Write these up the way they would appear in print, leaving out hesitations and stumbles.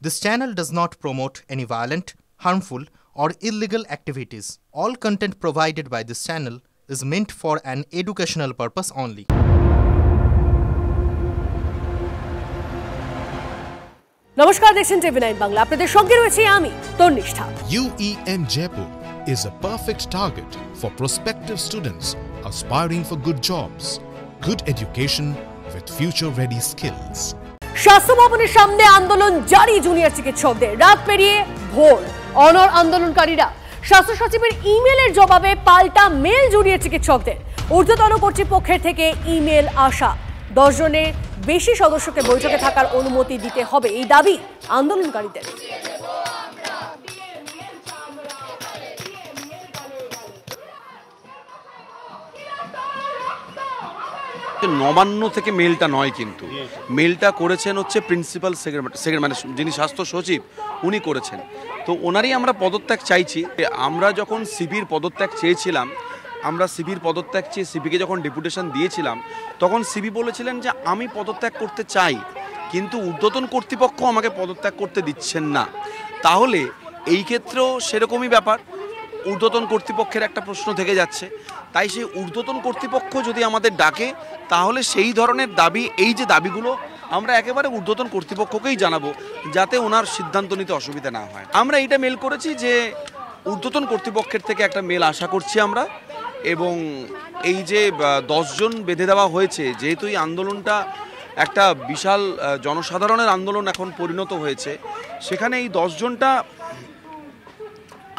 This channel does not promote any violent, harmful, or illegal activities. All content provided by this channel is meant for an educational purpose only. নমস্কার, দেখছেন টিভি9 বাংলা। আপনাদের সঙ্গে রয়েছে আমি Tannishtha. UEM Jaipur is a perfect target for prospective students aspiring for good jobs, good education with future-ready skills. স্বাস্থ্য ভবনের সামনে আন্দোলন জারি জুনিয়র চিকিৎসকদের। রাত পেরিয়ে ভোর, অনড় আন্দোলনকারীরা। স্বাস্থ্য সচিবের ইমেলের জবাবে পাল্টা মেল জুনিয়র চিকিৎসকদের। ঊর্ধ্বতন কর্তৃপক্ষের থেকে ইমেল আসা, 10 জনের বেশি সদস্যকে বৈঠকে থাকার অনুমতি দিতে হবে, এই দাবি আন্দোলনকারীদের। নবান্ন থেকে মেলটা নয়, কিন্তু মেলটা করেছেন হচ্ছে প্রিন্সিপাল সেক্রেটারি মানে যিনি স্বাস্থ্য সচিব, উনি করেছেন। তো ওনারই আমরা পদত্যাগ চাইছি। আমরা যখন সিপির পদত্যাগ চেয়েছিলাম, আমরা সিপির পদত্যাগ চেয়ে সিপিকে যখন ডেপুটেশন দিয়েছিলাম, তখন সিপি বলেছিলেন যে আমি পদত্যাগ করতে চাই, কিন্তু ঊর্ধ্বতন কর্তৃপক্ষ আমাকে পদত্যাগ করতে দিচ্ছেন না। তাহলে এই ক্ষেত্রেও সেরকমই ব্যাপার, ঊর্ধ্বতন কর্তৃপক্ষের একটা প্রশ্ন থেকে যাচ্ছে। তাই সেই ঊর্ধ্বতন কর্তৃপক্ষ যদি আমাদের ডাকে, তাহলে সেই ধরনের দাবি, এই যে দাবিগুলো আমরা একেবারে ঊর্ধ্বতন কর্তৃপক্ষকেই জানাবো, যাতে ওনার সিদ্ধান্ত নিতে অসুবিধা না হয়। আমরা এইটা মেল করেছি যে ঊর্ধ্বতন কর্তৃপক্ষের থেকে একটা মেল আশা করছি আমরা, এবং এই যে 10 জন বেঁধে দেওয়া হয়েছে, যেহেতু এই আন্দোলনটা একটা বিশাল জনসাধারণের আন্দোলন এখন পরিণত হয়েছে, সেখানে এই 10 জনটা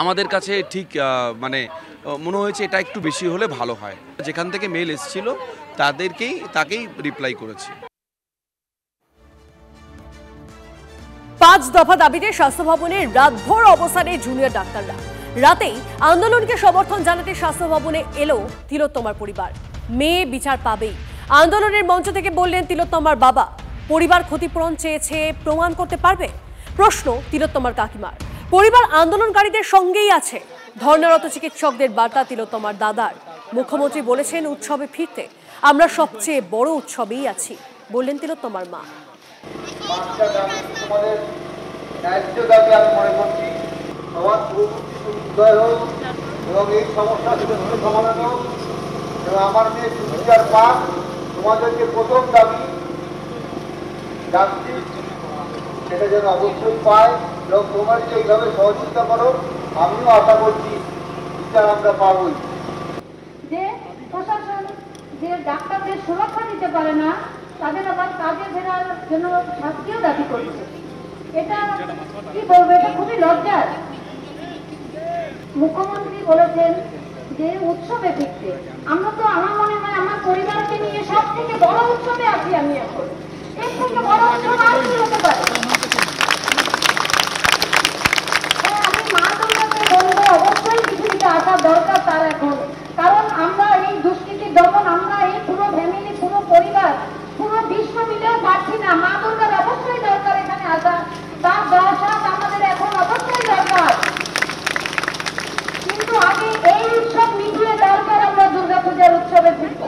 আমাদের কাছে ঠিক মানে মনে হয়েছে এটা একটু বেশি হলে ভালো হয়। যেখান থেকে মেল এসেছিল তাকেই রিপ্লাই করেছি। 5 দফা দাবিতে স্বাস্থ্য ভবনে রাতভর অবস্থানে জুনিয়র ডাক্তাররা। রাতেই আন্দোলনকে সমর্থন জানাতে স্বাস্থ্য ভবনে এলো তিলোত্তমার পরিবার। মেয়ে বিচার পাবেই, আন্দোলনের মঞ্চ থেকে বললেন তিলোত্তমার বাবা। পরিবার ক্ষতিপূরণ চেয়েছে, প্রমাণ করতে পারবে? প্রশ্ন তিলোত্তমার কাকিমার। পরিবার আন্দোলনকারীদের সঙ্গেই আছে। ধর্নারত চিকিৎসকদের বার্তা তিলোত্তমার দাদার। মুখ্যমন্ত্রী বলেছেন উৎসবে ফিরতে, আমরা সবচেয়ে বড় উৎসবেই আছি, বললেন তিলোত্তমার মা। আমার মেয়ে সুবিচার পাক, তোমাদেরকে প্রথম দাবি সেটা যেন অবশ্যই পায়, এবং তোমরা যে এইভাবে সহযোগিতা করো, আমিও আশা করছি বিচার আমরা পাবই। যে প্রশাসন যে ডাক্তারদের সুরক্ষা দিতে পারে না, তাদের আবার কাজে ফেরার জন্য শাস্তিও দাবি করছে। এটা কি বলবো, এটা খুবই লজ্জার। মুখ্যমন্ত্রী বলেছেন যে উৎসবে ফিরতে, আমরা তো আমার মনে হয় আমার পরিবারকে নিয়ে সব থেকে বড় উৎসবে আছি আমি এখন। এর থেকে বড় উৎসব আর কি হতে পারে? আমি মা দুর্গাকে বলবো অবশ্যই পৃথিবীতে আসা দরকার তার এখন, কারণ আমরা এই দুষ্কৃতির দমন, আমরা এই পুরো ফ্যামিলি, পুরো পরিবার, পুরো বিশ্ব মিলেও পারছি না। মা দুর্গার অবশ্যই দরকার এখানে আসা, তার দর্শক আমাদের এখন অবশ্যই দরকার। কিন্তু আগে এই উৎসব মিটিয়ে দরকার আমরা দুর্গাপূজার উৎসবে ফিরব।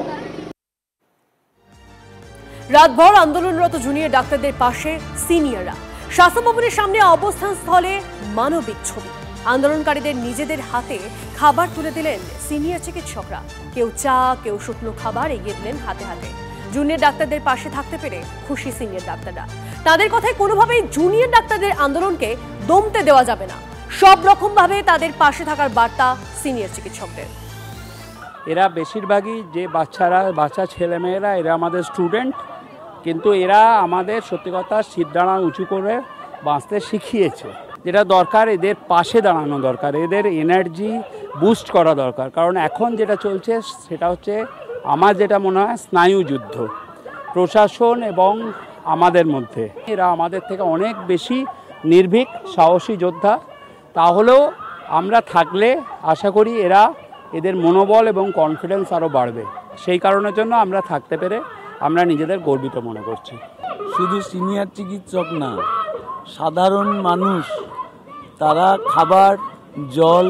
রাতভর আন্দোলনরত জুনিয়র ডাক্তারদের পাশে সিনিয়ররা। স্বাস্থ্য ভবনের সামনে অবস্থান স্থলে মানবিক ছবি। আন্দোলনকারীদের নিজেদের হাতে খাবার তুলে দিলেন সিনিয়র চিকিৎসকরা। কেউ চা, কেউ শুকনো খাবার এগিয়ে দিলেন হাতে হাতে। জুনিয়র ডাক্তারদের পাশে থাকতে পেরে খুশি সিনিয়র ডাক্তাররা। তাদের কথায় কোনোভাবেই জুনিয়র ডাক্তারদের আন্দোলনকে দমতে দেওয়া যাবে না। সব রকম ভাবে তাদের পাশে থাকার বার্তা সিনিয়র চিকিৎসকদের। এরা বেশিরভাগই যে বাচ্চা ছেলেমেয়েরা, এরা আমাদের স্টুডেন্ট, কিন্তু এরা আমাদের সত্যি কথা সিদ্ধানা উঁচু করে বাঁচতে শিখিয়েছে। যেটা দরকার, এদের পাশে দাঁড়ানো দরকার, এদের এনার্জি বুস্ট করা দরকার। কারণ এখন যেটা চলছে সেটা হচ্ছে আমার যেটা মনে হয় স্নায়ু যুদ্ধ প্রশাসন এবং আমাদের মধ্যে। এরা আমাদের থেকে অনেক বেশি নির্ভীক, সাহসী যোদ্ধা। তাহলেও আমরা থাকলে আশা করি এদের মনোবল এবং কনফিডেন্স আরও বাড়বে। সেই কারণের জন্য আমরা থাকতে পেরে আমরা নিজেদের গর্বিত মনে করছি। শুধু সিনিয়র চিকিৎসক না, সাধারণ মানুষ, তারা খাবার, জল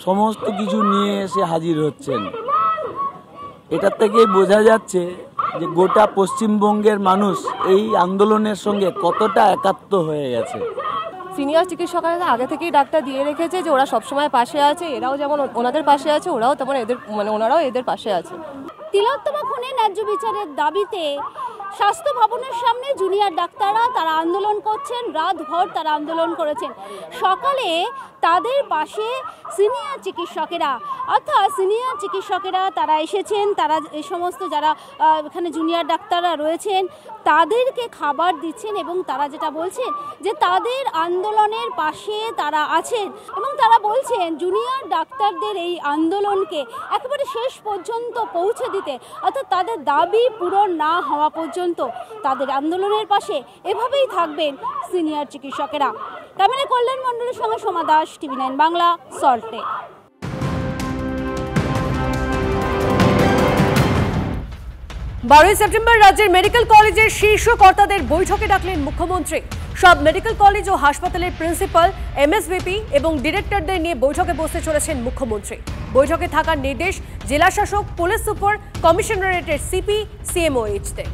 সমস্ত কিছু নিয়ে এসে হাজির হচ্ছেন। এটার থেকেই বোঝা যাচ্ছে যে গোটা পশ্চিমবঙ্গের মানুষ এই আন্দোলনের সঙ্গে কতটা একাত্ম হয়ে গেছে। সিনিয়র চিকিৎসকরা আগে থেকেই ডাক্তার দিয়ে রেখেছে যে ওরা সবসময় পাশে আছে, এরাও যেমন ওনাদের পাশে আছে, ওরাও তেমন ওনারাও এদের পাশে আছে। তিলোত্তমা খুনের ন্যায্য বিচারের দাবিতে স্বাস্থ্য ভবনের সামনে জুনিয়র ডাক্তাররা তারা আন্দোলন করছেন, রাতভর তারা আন্দোলন করেছেন। সকালে তাদের পাশে সিনিয়র চিকিৎসকেরা, অর্থাৎ সিনিয়র চিকিৎসকেরা তারা এসেছেন, তারা এই সমস্ত যারা এখানে জুনিয়র ডাক্তাররা রয়েছেন তাদেরকে খাবার দিচ্ছেন এবং তারা যেটা বলছেন যে তাদের আন্দোলনের পাশে তারা আছেন এবং তারা বলছেন জুনিয়র ডাক্তারদের এই আন্দোলনকে একেবারে শেষ পর্যন্ত পৌঁছে দিতে, অর্থাৎ তাদের দাবি পূরণ না হওয়া পর্যন্ত তাদের আন্দোলনের পাশে এভাবেই থাকবেন সিনিয়র চিকিৎসকেরা। ক্যামেরা কল্যাণ মণ্ডলের সঙ্গে সোমা দাস, TV9 বাংলা, সল্টলেক। 12 সেপ্টেম্বর রাজ্যের মেডিকেল কলেজের শীর্ষ কর্তাদের বৈঠকে ডাকলেন মুখ্যমন্ত্রী। সব মেডিকেল কলেজ ও হাসপাতালের প্রিন্সিপাল, MSVP এবং ডিরেক্টরদের নিয়ে বৈঠকে বসতে চলেছেন মুখ্যমন্ত্রী। বৈঠকে থাকার নির্দেশ জেলা শাসক, পুলিশ সুপার, কমিশনারেটের CP, CMOH দের।